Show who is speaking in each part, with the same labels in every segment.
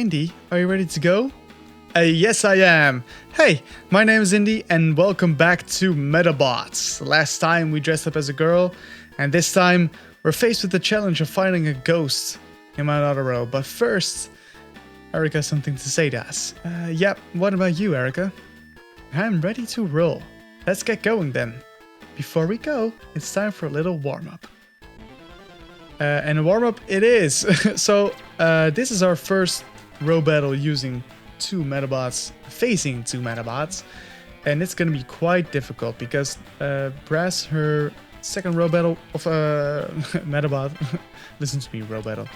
Speaker 1: Indy, are you ready to go? Yes, I am. Hey, my name is Indy, and welcome back to Medabots. Last time we dressed up as a girl, and this time we're faced with the challenge of finding a ghost in Mount Odoro. But first, Erika has something to say to us. Yep, what about you, Erika? I'm ready to roll. Let's get going then. Before we go, it's time for a little warm-up. And a warm-up it is. So, this is our first Robattle using two Medabots, facing two Medabots. And it's gonna be quite difficult because Brass, her second Robattle of Medabot, listen to me, Robattle.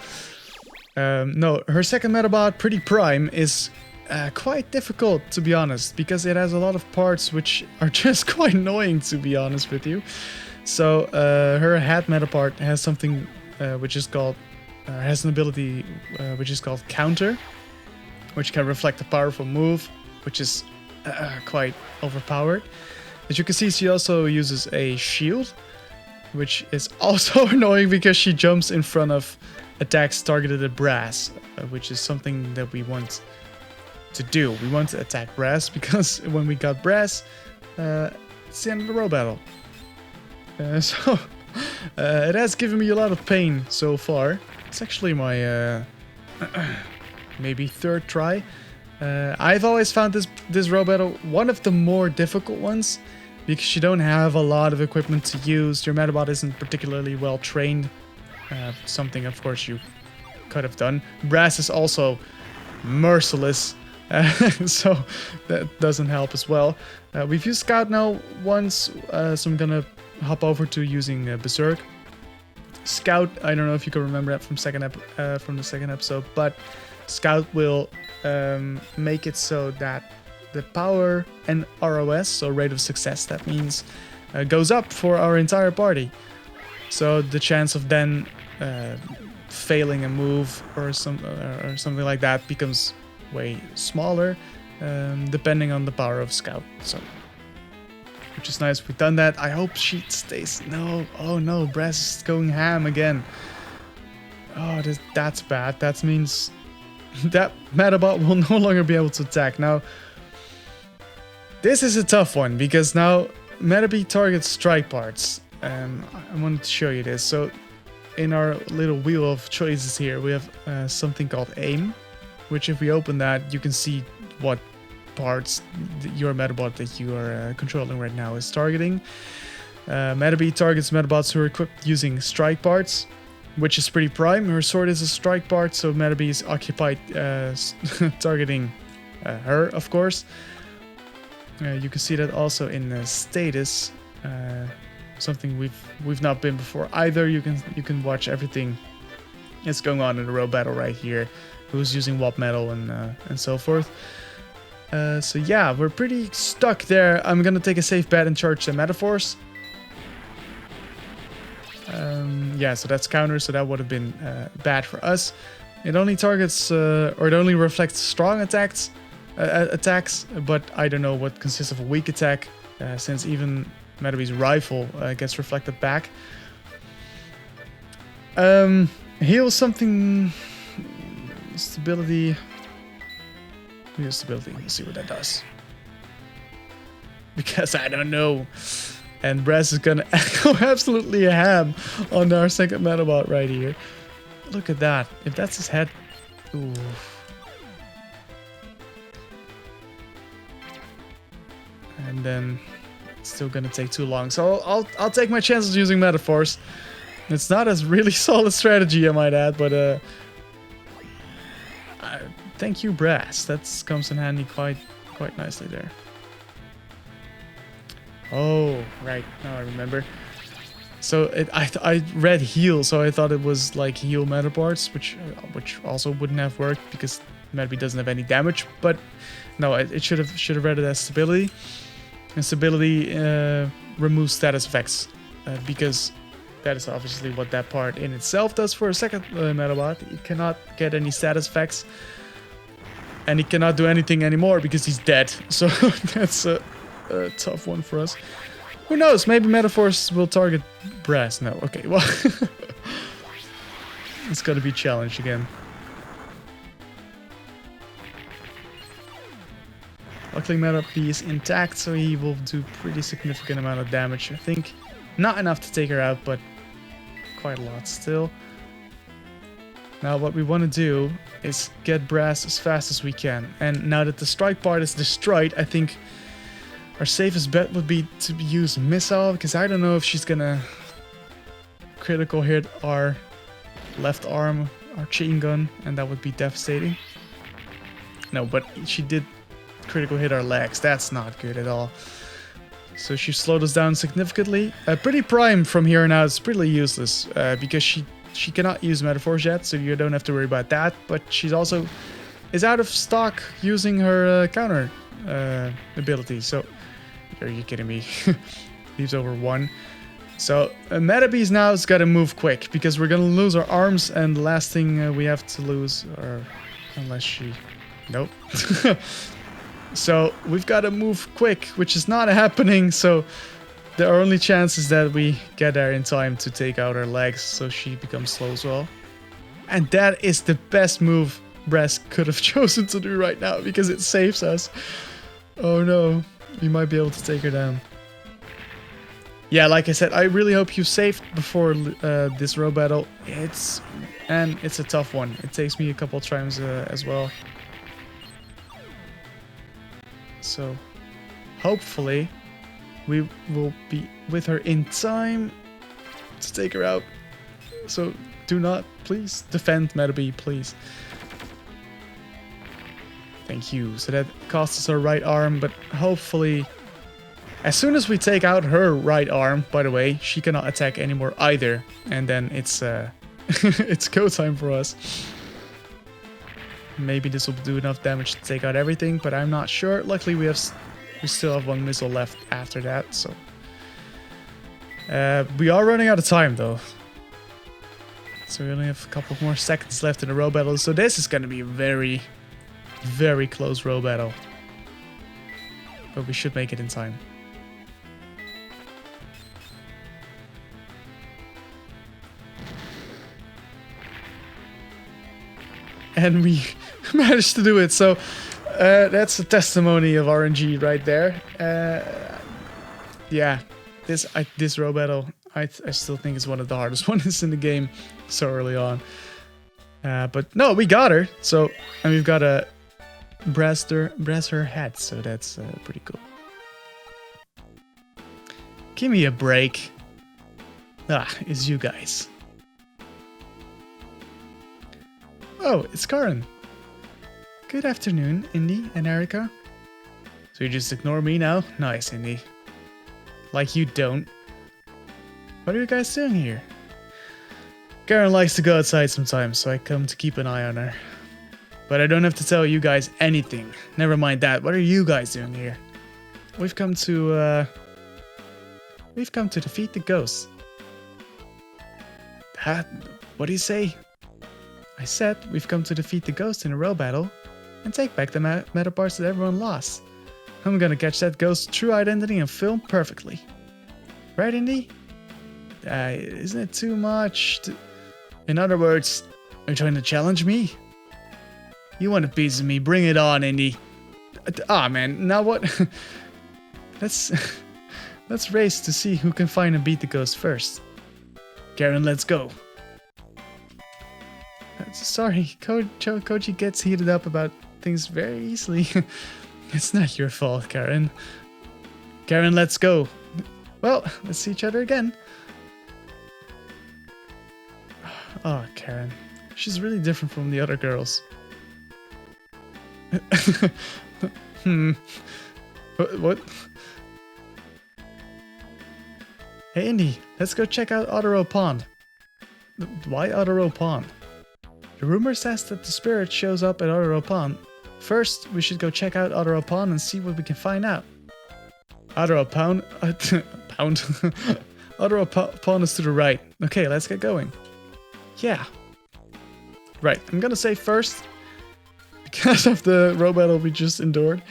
Speaker 1: No, her second Medabot, Pretty Prime, is quite difficult, to be honest, because it has a lot of parts which are just quite annoying, to be honest with you. So her hat Medapart has something which is called, has an ability which is called Counter, which can reflect a powerful move, which is quite overpowered. As you can see, she also uses a shield, which is also annoying because she jumps in front of attacks targeted at Brass, which is something that we want to do. We want to attack Brass because when we got Brass, it's the end of the Robattle. So it has given me a lot of pain so far. It's actually my maybe third try. I've always found this Robattle one of the more difficult ones because you don't have a lot of equipment to use. Your Medabot isn't particularly well trained. Something, of course, you could have done. Brass is also merciless, so that doesn't help as well. We've used Scout now once, so I'm gonna hop over to using Berserk. Scout, I don't know if you can remember that from the second episode, but Scout will make it so that the power and ROS, so rate of success, that means, goes up for our entire party. So the chance of then failing a move or something like that becomes way smaller, depending on the power of Scout. So, which is nice. We've done that. I hope she stays. No, oh no, Brass is going ham again. Oh, that's bad. That means that Medabot will no longer be able to attack. Now, this is a tough one because now Metabee targets strike parts. I wanted to show you this. So in our little wheel of choices here, we have something called aim, which if we open that, you can see what parts your Medabot that you are controlling right now is targeting. Metabee targets Medabots who are equipped using strike parts, which is Pretty Prime. Her sword is a strike part, so Metabee is occupied targeting her, of course. You can see that also in status. Something we've not been before either. You can watch everything that's going on in the Robattle right here. Who's using what metal and so forth. So yeah, we're pretty stuck there. I'm gonna take a safe bet and charge the Metaforce. Yeah, so that's counter, so that would have been bad for us. It only targets or it only reflects strong attacks, but I don't know what consists of a weak attack, since even Metabee's rifle gets reflected back. Heal something. Stability. Heal stability. Let's see what that does. Because I don't know. And Brass is gonna go absolutely ham on our second Medabot right here. Look at that. If that's his head. Ooh. And then it's still gonna take too long. So I'll take my chances using Metaforce. It's not a really solid strategy, I might add, but thank you, Brass. That comes in handy quite nicely there. Oh, right. Now I remember. So I read heal, so I thought it was like heal Medaparts, which also wouldn't have worked because Metabee doesn't have any damage. But no, it should have read it as stability. And stability removes status effects because that is obviously what that part in itself does for a second Medabot. He cannot get any status effects, and he cannot do anything anymore because he's dead. So that's a tough one for us. Who knows? Maybe Metaforce will target Brass. No, okay, well, it's gonna be challenged again. Luckily Metabee is intact, so he will do pretty significant amount of damage. I think not enough to take her out, but quite a lot still. Now what we want to do is get Brass as fast as we can. And now that the strike part is destroyed, I think our safest bet would be to use Missile, because I don't know if she's gonna critical hit our left arm, our chain gun, and that would be devastating. No, but she did critical hit our legs. That's not good at all. So she slowed us down significantly. Pretty Prime from here on out is pretty useless because she cannot use Metaforce yet, so you don't have to worry about that. But she's also is out of stock using her counter ability. So are you kidding me? Leaves over 1. So Metabee's now has got to move quick because we're gonna lose our arms, and the last thing we have to lose, or unless she, nope. So we've got to move quick, which is not happening. So the only chance is that we get there in time to take out her legs, so she becomes slow as well. And that is the best move Brass could have chosen to do right now because it saves us. Oh no, we might be able to take her down. Yeah, like I said, I really hope you saved before this Robattle. It's a tough one. It takes me a couple times as well. So hopefully we will be with her in time to take her out. So do not, please, defend Metabee, please. Thank you. So that costs us our right arm, but hopefully as soon as we take out her right arm, by the way, she cannot attack anymore either. And then it's it's go time for us. Maybe this will do enough damage to take out everything, but I'm not sure. Luckily we still have 1 missile left after that, so we are running out of time though. So we only have a couple more seconds left in the Robattle, so this is gonna be a very, very close Robattle. But we should make it in time. And we managed to do it, so that's a testimony of RNG right there. Yeah, this Robattle, I still think is one of the hardest ones in the game so early on. But no, we got her. So, and we've got a brass her head, so that's pretty cool. Give me a break. It's you guys. Oh, it's Karen. Good afternoon, Indy and Erika. So you just ignore me now? Nice, Indy. Like you don't. What are you guys doing here? Karen likes to go outside sometimes, so I come to keep an eye on her. But I don't have to tell you guys anything. Never mind that. What are you guys doing here? We've come to defeat the ghosts. What do you say? I said we've come to defeat the ghost in a Robattle and take back the medaparts that everyone lost. I'm gonna catch that ghost's true identity and film perfectly. Right, Indy? Isn't it too much? In other words, are you trying to challenge me? You want a piece of me? Bring it on, Indy. Man, now what? Let's race to see who can find and beat the ghost first. Karen, let's go. Sorry, Koji gets heated up about things very easily. It's not your fault, Karen. Karen, let's go. Well, let's see each other again. Oh, Karen. She's really different from the other girls. What? Hey, Indy, let's go check out Odoro Pond. Why Odoro Pond? The rumor says that the spirit shows up at Odoro Pond. First, we should go check out Odoro Pond and see what we can find out. Odoro Pond? Odoro Pond is to the right. Okay, let's get going. Yeah. Right, I'm gonna say first, because of the Robattle we just endured.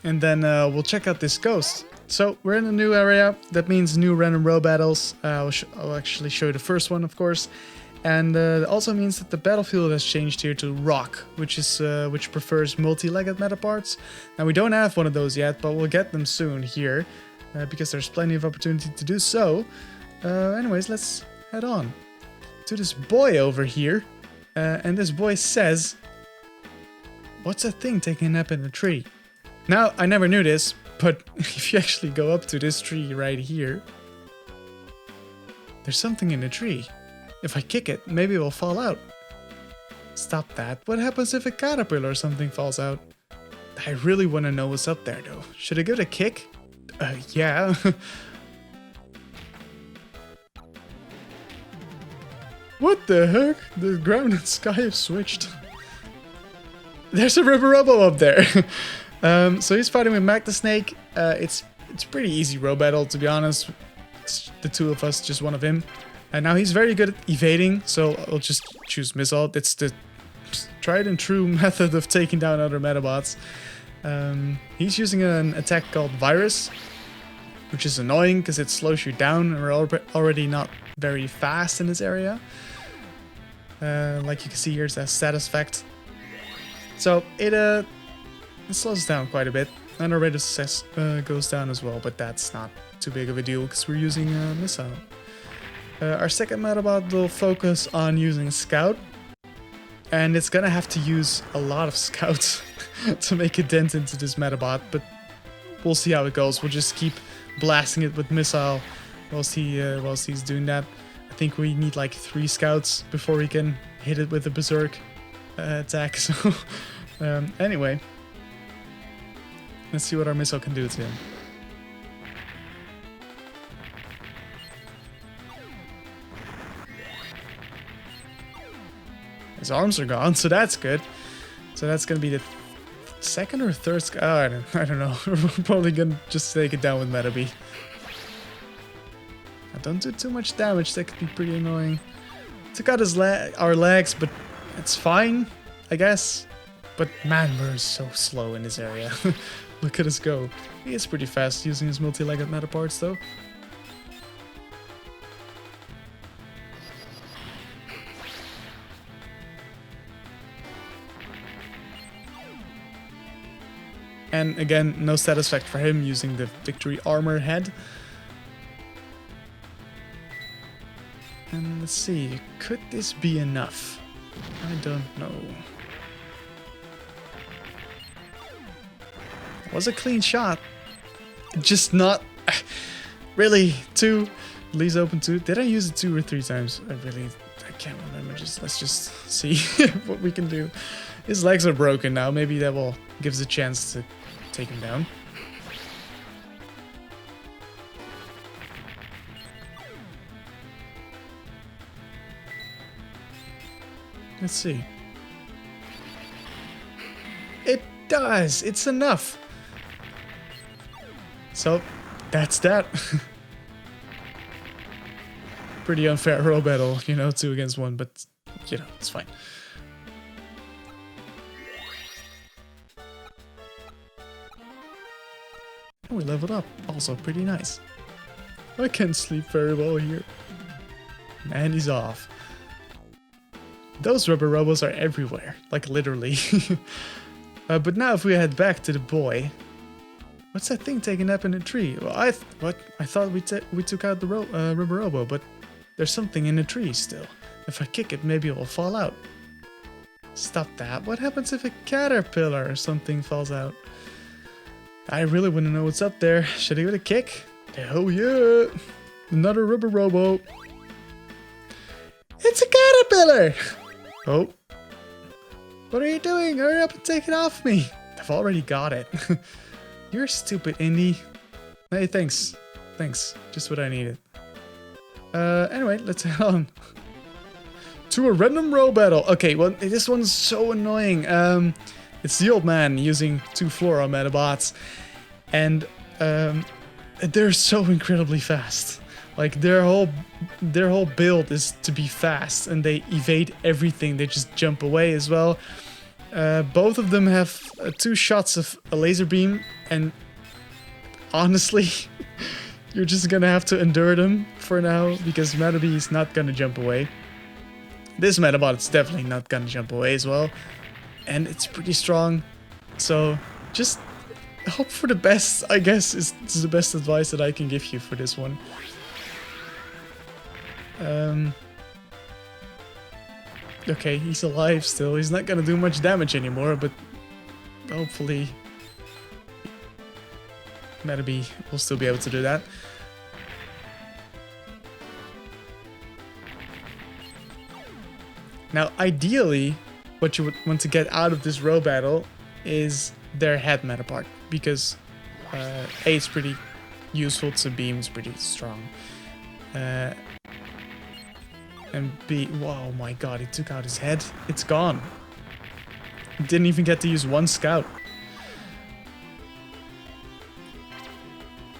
Speaker 1: And then we'll check out this ghost. So we're in a new area. That means new random Robattles. I'll actually show you the first one, of course. And it also means that the battlefield has changed here to rock, which prefers multi-legged metaparts. Now we don't have one of those yet, but we'll get them soon here, because there's plenty of opportunity to do so. Anyways, let's head on to this boy over here, and this boy says, "What's that thing taking a nap in a tree?" Now I never knew this, but if you actually go up to this tree right here, there's something in the tree. If I kick it, maybe it will fall out. Stop that. What happens if a caterpillar or something falls out? I really want to know what's up there though. Should I give it a kick? Yeah. What the heck? The ground and sky have switched. There's a Rubberobo up there. So he's fighting with Magna Snake. It's pretty easy Robattle, to be honest. It's the two of us, just one of him. And now he's very good at evading, so I'll just choose Missile. It's the tried and true method of taking down other Medabots. He's using an attack called Virus, which is annoying because it slows you down, and we're already not very fast in this area. Like you can see here, it's a status effect. So it slows us down quite a bit, and our rate of success goes down as well, but that's not too big of a deal because we're using a Missile. Our second Medabot will focus on using Scout, and it's gonna have to use a lot of Scouts to make a dent into this Medabot, but we'll see how it goes. We'll just keep blasting it with Missile whilst he's doing that. I think we need like 3 Scouts before we can hit it with a Berserk attack, so anyway, let's see what our Missile can do to him. His arms are gone, so that's good. So that's gonna be the second or third Scout. Oh, I don't know. We're probably gonna just take it down with Metabee. Now, don't do too much damage. That could be pretty annoying. Took out our legs, but it's fine, I guess. But man, we're so slow in this area. Look at us go. He is pretty fast using his multi-legged metaparts, though. And again, no status effect for him using the Victory Armor head. And let's see, could this be enough? I don't know. It was a clean shot. Just not... really, 2. Leaves open 2. Did I use it 2 or 3 times? I can't remember. Let's just see what we can do. His legs are broken now. Maybe that will give us a chance to take him down. Let's see. It does! It's enough! So, that's that. Pretty unfair Robattle, you know, 2 against 1, but, you know, it's fine. We leveled up, also pretty nice. I can't sleep very well here. And he's off. Those Rubberobos are everywhere, like literally. But now if we head back to the boy, what's that thing taking up in a tree? Well, I thought we took out the Rubberobo, but there's something in the tree still. If I kick it, maybe it will fall out. Stop that. What happens if a caterpillar or something falls out? I really want to know what's up there. Should I give it a kick? Oh yeah! Another Rubberobo. It's a caterpillar! Oh. What are you doing? Hurry up and take it off me! I've already got it. You're stupid, Indy. Hey, thanks. Thanks. Just what I needed. Anyway, let's head on to a random Robattle. Okay, well, this one's so annoying. It's the old man using 2 Flora Medabots, and they're so incredibly fast. Like their whole build is to be fast, and they evade everything. They just jump away as well. Both of them have 2 shots of a laser beam, and honestly, you're just gonna have to endure them for now because Metabee is not gonna jump away. This Medabot is definitely not gonna jump away as well. And it's pretty strong. So just hope for the best, I guess, is the best advice that I can give you for this one. Okay, he's alive still. He's not gonna do much damage anymore, but hopefully Metabee will still be able to do that. Now, ideally, what you would want to get out of this Robattle is their head metapart, because A, it's pretty useful to beam, it's pretty strong. And B, oh my god, he took out his head. It's gone. He didn't even get to use one scout.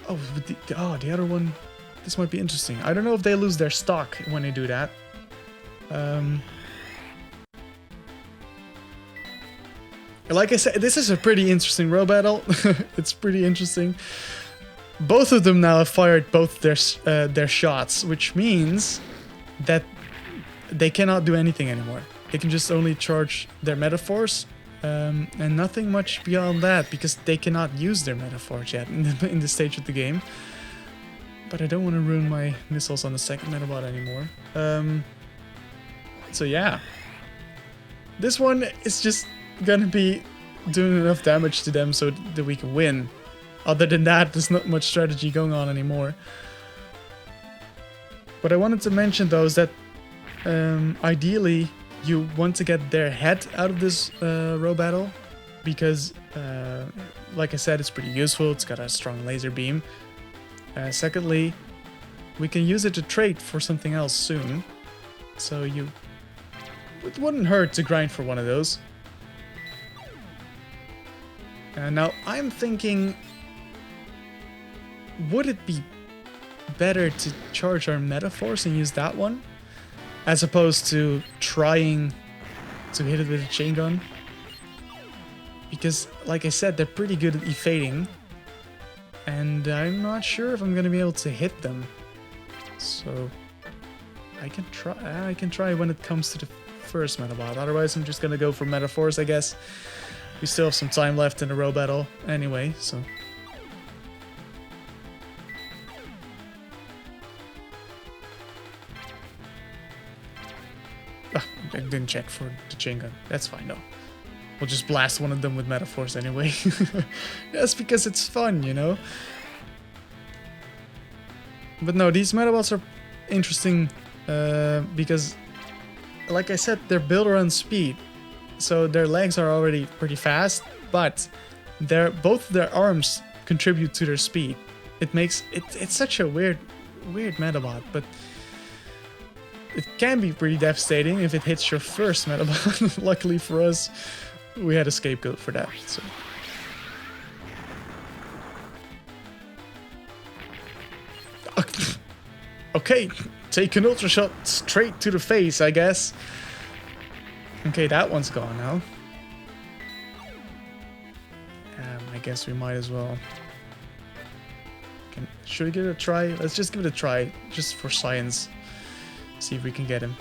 Speaker 1: Oh, but the other one, this might be interesting. I don't know if they lose their stock when they do that. Like I said, this is a pretty interesting Robattle. It's pretty interesting. Both of them now have fired both their shots, which means that they cannot do anything anymore. They can just only charge their Metaforce, and nothing much beyond that, because they cannot use their Metaforce yet in the stage of the game. But I don't want to ruin my missiles on the second Medabot anymore. So yeah. This one is just gonna be doing enough damage to them so that we can win. Other than that, there's not much strategy going on anymore. What I wanted to mention though is that ideally you want to get their head out of this Robattle, because like I said, it's pretty useful. It's got a strong laser beam. Secondly, we can use it to trade for something else soon, so it wouldn't hurt to grind for one of those. Now I'm thinking, would it be better to charge our Metaforce and use that one, as opposed to trying to hit it with a chain gun? Because, like I said, they're pretty good at evading, and I'm not sure if I'm gonna be able to hit them. So I can try when it comes to the first Medabot. Otherwise, I'm just gonna go for Metaforce, I guess. We still have some time left in the Robattle anyway, so. I didn't check for the chain gun. That's fine though. We'll just blast one of them with Metaforce anyway. That's because it's fun, you know? But no, these Medabots are interesting because, like I said, they're built around speed. So their legs are already pretty fast, but both their arms contribute to their speed. It makes it's such a weird Medabot, but it can be pretty devastating if it hits your first Medabot. Luckily for us, we had a scapegoat for that. So. Okay, take an ultra shot straight to the face, I guess. Okay, that one's gone now. I guess we might as well. Should we give it a try? Let's just give it a try, just for science. See if we can get him.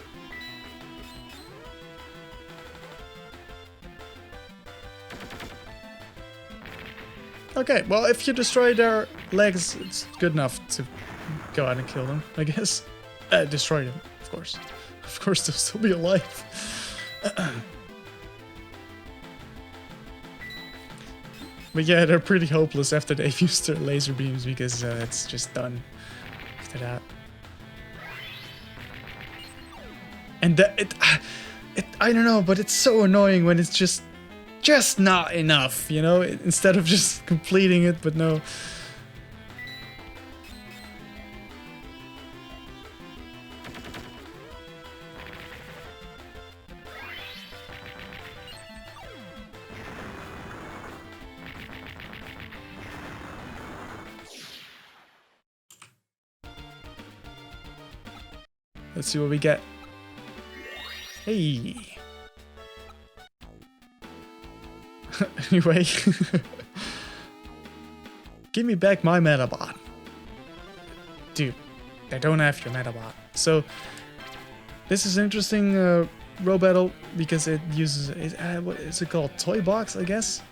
Speaker 1: Okay, well, if you destroy their legs, it's good enough to go out and kill them, I guess. Destroy them, of course. Of course, they'll still be alive. But yeah, they're pretty hopeless after they've used their laser beams, because it's just done after that. And I don't know, but it's so annoying when it's just not enough, you know? Instead of just completing it, but no. Let's see what we get. Hey. Anyway. Give me back my Medabot. Dude, I don't have your Medabot. So, This is interesting, Robattle, because it uses, what is it called? Toybox, I guess?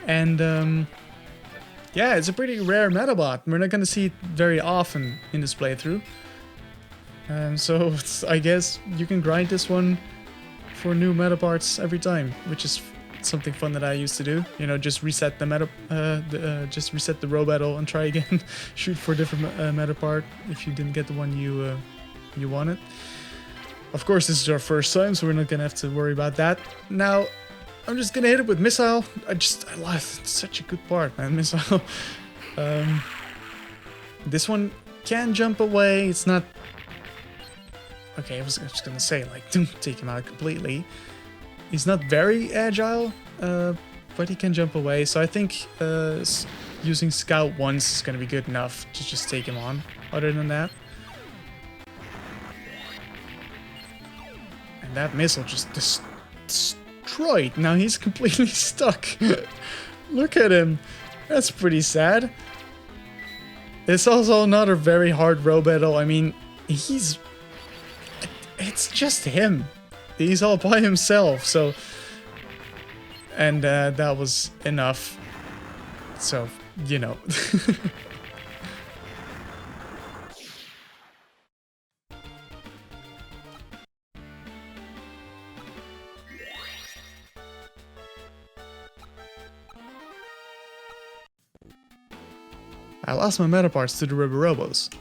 Speaker 1: And, yeah, it's a pretty rare Medabot. We're not gonna see it very often in this playthrough. So, I guess you can grind this one for new Medaparts every time, which is something fun that I used to do. You know, just reset the just reset the Robattle and try again. Shoot for a different Medapart if you didn't get the one you wanted. Of course, this is our first time, so we're not gonna have to worry about that. Now, I'm just gonna hit it with Missile. I love it. It's such a good part, man. Missile. This one can jump away. It's not. Okay, I was just gonna say, like, don't take him out completely. He's not very agile, but he can jump away. So I think using Scout once is gonna be good enough to just take him on. Other than that. And that missile just destroyed. Now he's completely stuck. Look at him. That's pretty sad. It's also not a very hard Robattle. I mean, it's just him. He's all by himself, so... And that was enough. So, you know. I lost my medaparts to the Rubberobos.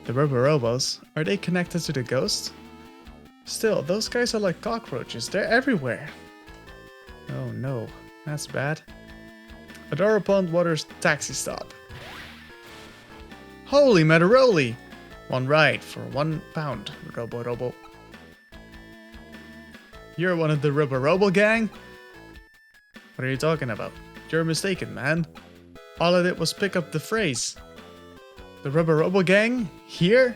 Speaker 1: The Rubberobos? Are they connected to the ghost? Still, those guys are like cockroaches. They're everywhere. Oh no, that's bad. Odoro Pond Water's taxi stop. Holy Medaroli! One ride for £1, Rubberobo. You're one of the Rubberobo gang? What are you talking about? You're mistaken, man. All I did was pick up the phrase. The Rubberobo gang? Here?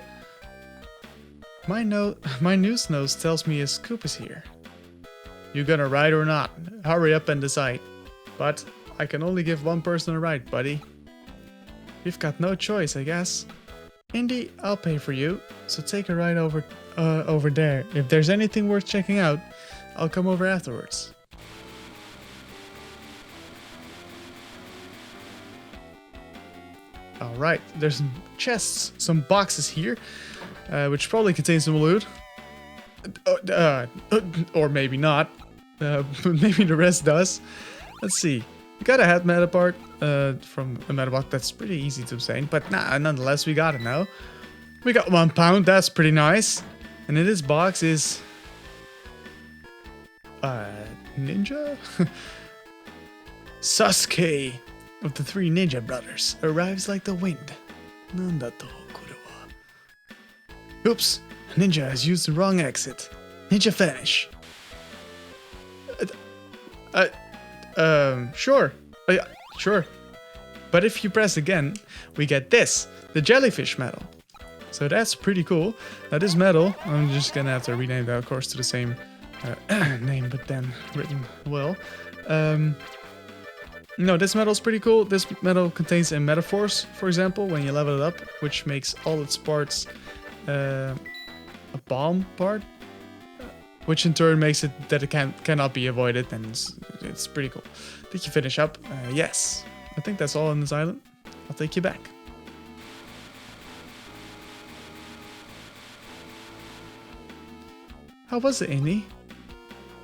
Speaker 1: My news nose tells me a scoop is here. You gonna ride or not? Hurry up and decide. But I can only give one person a ride, buddy. You've got no choice, I guess. Indy, I'll pay for you, so take a ride over there. If there's anything worth checking out, I'll come over afterwards. Alright, there's some chests, some boxes here, which probably contain some loot. Or maybe not. Maybe the rest does. Let's see. We got a hat metapart from a metabot that's pretty easy to obtain, but nonetheless, we got it now. We got £1, that's pretty nice. And in this box is... ninja? Sasuke of the 3 ninja brothers arrives like the wind. Nandato Kurewa. Oops, ninja has used the wrong exit. Ninja vanish. Sure. Sure. But if you press again, we get this, the Jellyfish Medal. So that's pretty cool. Now this medal, I'm just gonna have to rename that, of course, to the same name, but then written well. No, this medal's pretty cool. This medal contains a Metaforce, for example, when you level it up, which makes all its parts a bomb part, which in turn makes it that it cannot be avoided, and it's pretty cool. Did you finish up? Yes. I think that's all on this island. I'll take you back. How was it, Indy?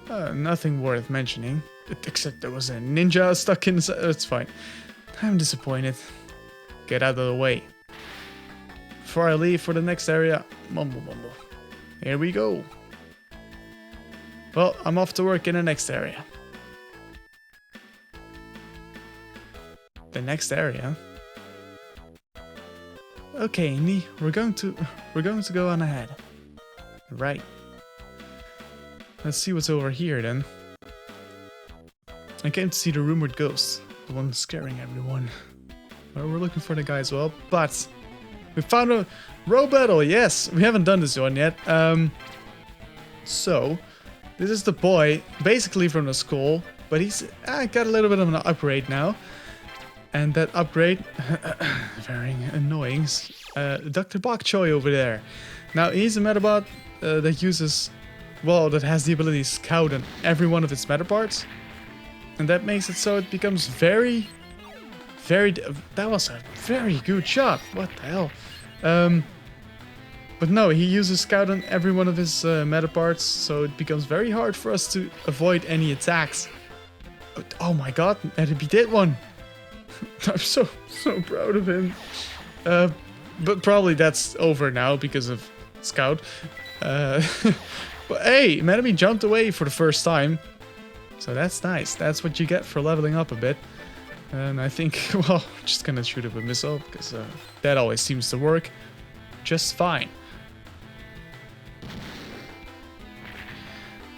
Speaker 1: Nothing worth mentioning. Except there was a ninja stuck inside. It's fine. I'm disappointed. Get out of the way. Before I leave for the next area, mumble mumble. Here we go. Well, I'm off to work in the next area. The next area? Okay, Indy, we're going to go on ahead. Right. Let's see what's over here then. I came to see the rumored ghost, the one scaring everyone. Well, we're looking for the guy as well, but we found a Robattle. Yes, we haven't done this one yet. So this is the boy, basically from the school, but he's got a little bit of an upgrade now, and that upgrade, very annoying. Dr. Bok Choy over there. Now he's a Medabot that uses, well, that has the ability to scout on every one of its medaparts. And that makes it so it becomes very, that was a very good shot. What the hell? But no, he uses scout on every one of his medaparts, so it becomes very hard for us to avoid any attacks. Oh my god, Metabee did one! I'm so proud of him. But probably that's over now because of scout. But hey, Metabee jumped away for the first time. So that's nice. That's what you get for leveling up a bit. And I think, well, I'm just gonna shoot it with missile, because that always seems to work just fine.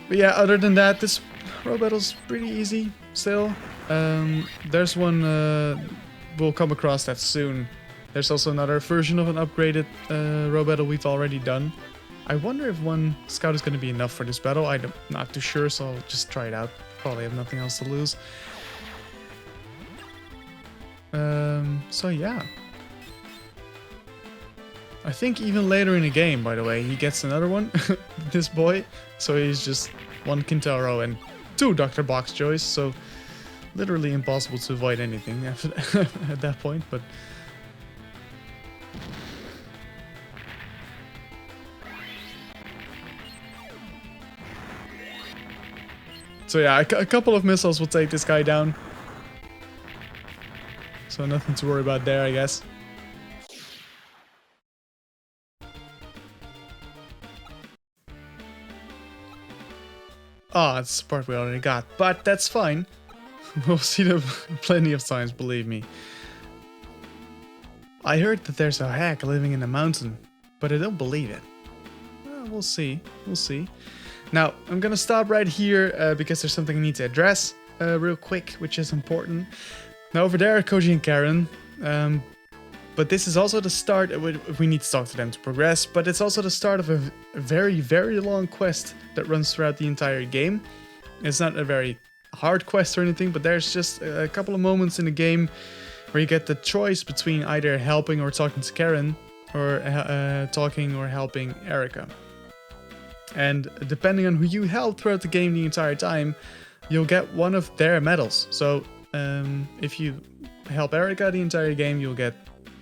Speaker 1: But yeah, other than that, this Robattle's pretty easy still. There's one, we'll come across that soon. There's also another version of an upgraded Robattle we've already done. I wonder if one scout is going to be enough for this battle. I'm not too sure, so I'll just try it out. Probably have nothing else to lose. So yeah. I think even later in the game, by the way, he gets another one, this boy. So he's just 1 Kintaro and 2 Dr. Box Joys, so literally impossible to avoid anything after at that point, but... So yeah, a couple of missiles will take this guy down. So nothing to worry about there, I guess. Oh, it's the part we already got, but that's fine. We'll see them plenty of times, believe me. I heard that there's a hack living in the mountain, but I don't believe it. Well, we'll see. We'll see. Now, I'm gonna stop right here because there's something I need to address real quick, which is important. Now, over there are Koji and Karen, but this is also the start. We need to talk to them to progress, but it's also the start of a very, very long quest that runs throughout the entire game. It's not a very hard quest or anything, but there's just a couple of moments in the game where you get the choice between either helping or talking to Karen, or talking or helping Erika. And depending on who you help throughout the game the entire time, you'll get one of their medals. So if you help Erika the entire game, you'll get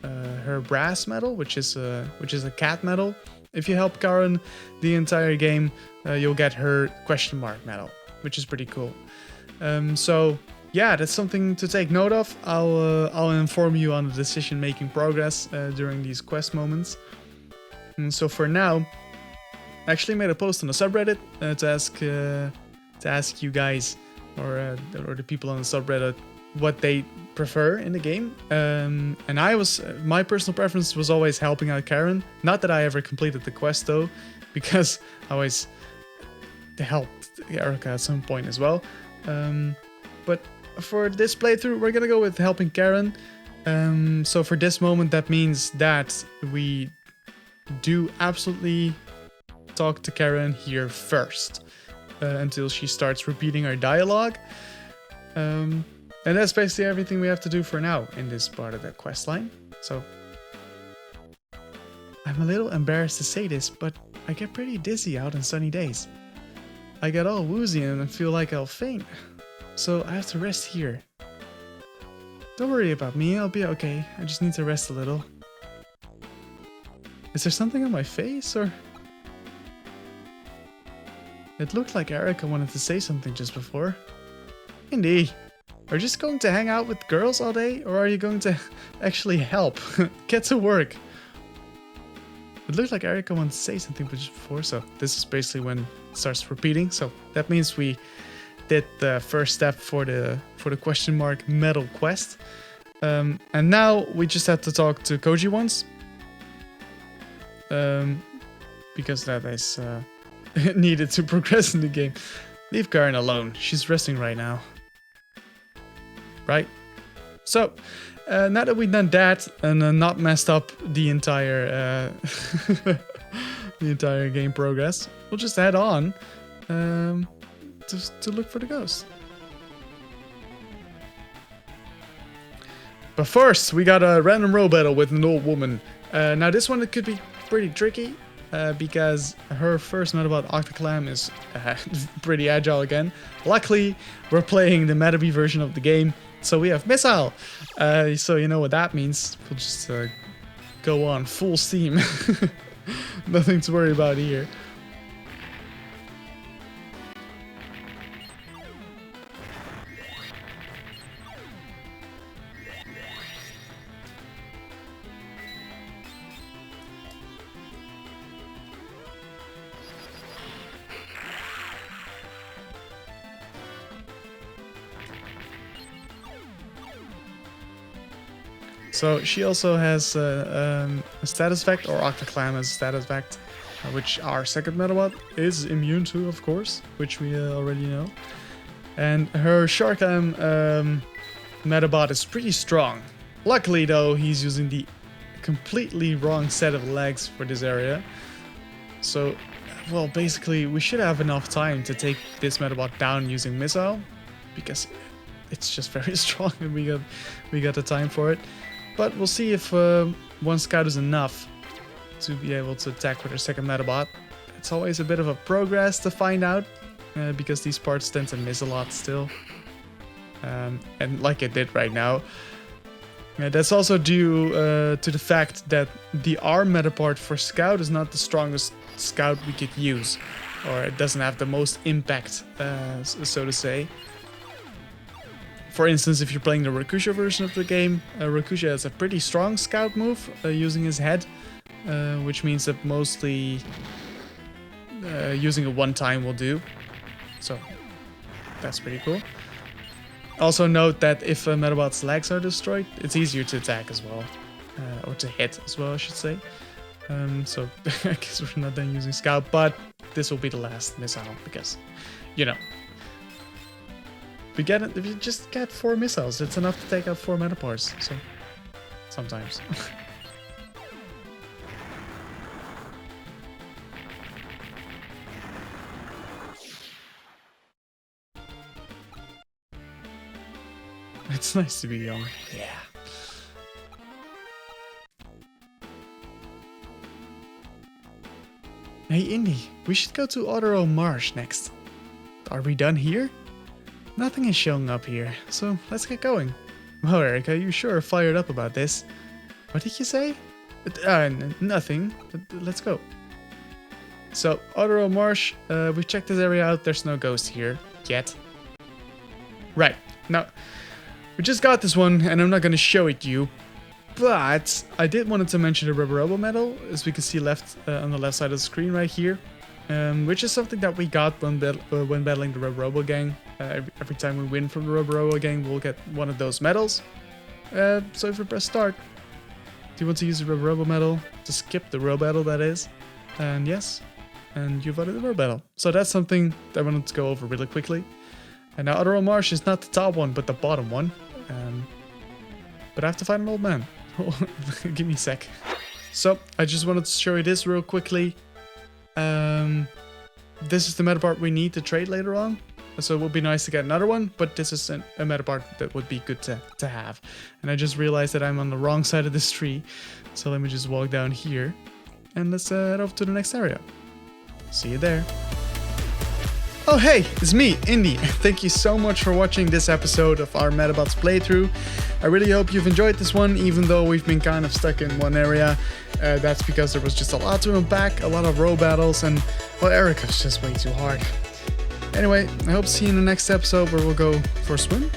Speaker 1: her brass medal, which is a cat medal. If you help Karen the entire game, you'll get her question mark medal, which is pretty cool. So yeah, that's something to take note of. I'll inform you on the decision-making progress during these quest moments. And so for now, I actually made a post on the subreddit to ask you guys or the people on the subreddit what they prefer in the game. And my personal preference was always helping out Karen. Not that I ever completed the quest though, because I always helped Erika at some point as well. But for this playthrough, we're gonna go with helping Karen. So for this moment, that means that we do absolutely talk to Karen here first until she starts repeating our dialogue. And that's basically everything we have to do for now in this part of the quest line. So I'm a little embarrassed to say this, but I get pretty dizzy out on sunny days. I get all woozy and I feel like I'll faint. So I have to rest here. Don't worry about me, I'll be okay. I just need to rest a little. Is there something on my face, or? It looked like Erika wanted to say something just before. Indy, are you just going to hang out with girls all day, or are you going to actually help? Get to work. It looked like Erika wanted to say something just before, so this is basically when it starts repeating. So that means we did the first step for the question mark medal quest. And now we just have to talk to Koji once. Because that is needed to progress in the game. Leave Karen alone. She's resting right now. Right? So, now that we've done that and not messed up the entire the entire game progress, we'll just head on to look for the ghost. But first, we got a random Robattle with an old woman. Now this one, it could be pretty tricky. because her first Medabot Octoclam is pretty agile again. Luckily, we're playing the Metabee version of the game, so we have Missile. So you know what that means. We'll just go on full steam. Nothing to worry about here. So she also has a status effect, or Octoclam has a status effect, which our second Medabot is immune to, of course, which we already know. And her Sharkam Medabot is pretty strong. Luckily though, he's using the completely wrong set of legs for this area. So, well, basically we should have enough time to take this Medabot down using Missile, because it's just very strong and we got the time for it. But we'll see if one scout is enough to be able to attack with her second Medabot. It's always a bit of a progress to find out, because these parts tend to miss a lot still. And like it did right now. That's also due to the fact that the arm Medapart for Scout is not the strongest Scout we could use. Or it doesn't have the most impact, so to say. For instance, if you're playing the Rakusha version of the game, Rakusha has a pretty strong scout move using his head, which means that mostly using it one time will do. So that's pretty cool. Also note that if a Medabot's legs are destroyed, it's easier to attack as well, or to hit as well, I should say. So I guess we're not done using scout, but this will be the last missile because, you know. If you just get 4 missiles, it's enough to take out 4 medaparts, so sometimes. It's nice to be young. Yeah. Hey Indy, we should go to Odoro Marsh next. Are we done here? Nothing is showing up here, so let's get going. Wow, Erika, you sure are fired up about this. What did you say? Nothing, but let's go. So, Odoro Marsh, we've checked this area out, there's no ghost here, yet. Right, now, we just got this one, and I'm not gonna show it to you, but I did want to mention the Rubberobo medal, as we can see left on the left side of the screen right here. Which is something that we got when battling the Rubberobo gang. Every time we win from the Rubberobo gang, we'll get one of those medals. So if we press start, do you want to use the Rubberobo medal to skip the Robattle, that is? And yes, and you've voted the Robattle. So that's something that I wanted to go over really quickly. And now Odoro Marsh is not the top one, but the bottom one. But I have to find an old man. Give me a sec. So I just wanted to show you this real quickly. This is the Medapart we need to trade later on, so it would be nice to get another one, but this is a Medapart that would be good to have. And I just realized that I'm on the wrong side of this tree, so let me just walk down here, and let's head over to the next area. See you there. Oh hey, it's me, Indy. Thank you so much for watching this episode of our Medabots playthrough. I really hope you've enjoyed this one, even though we've been kind of stuck in one area. That's because there was just a lot to unpack, a lot of Robattles, and, well, Erika's just way too hard. Anyway, I hope to see you in the next episode where we'll go for a swim.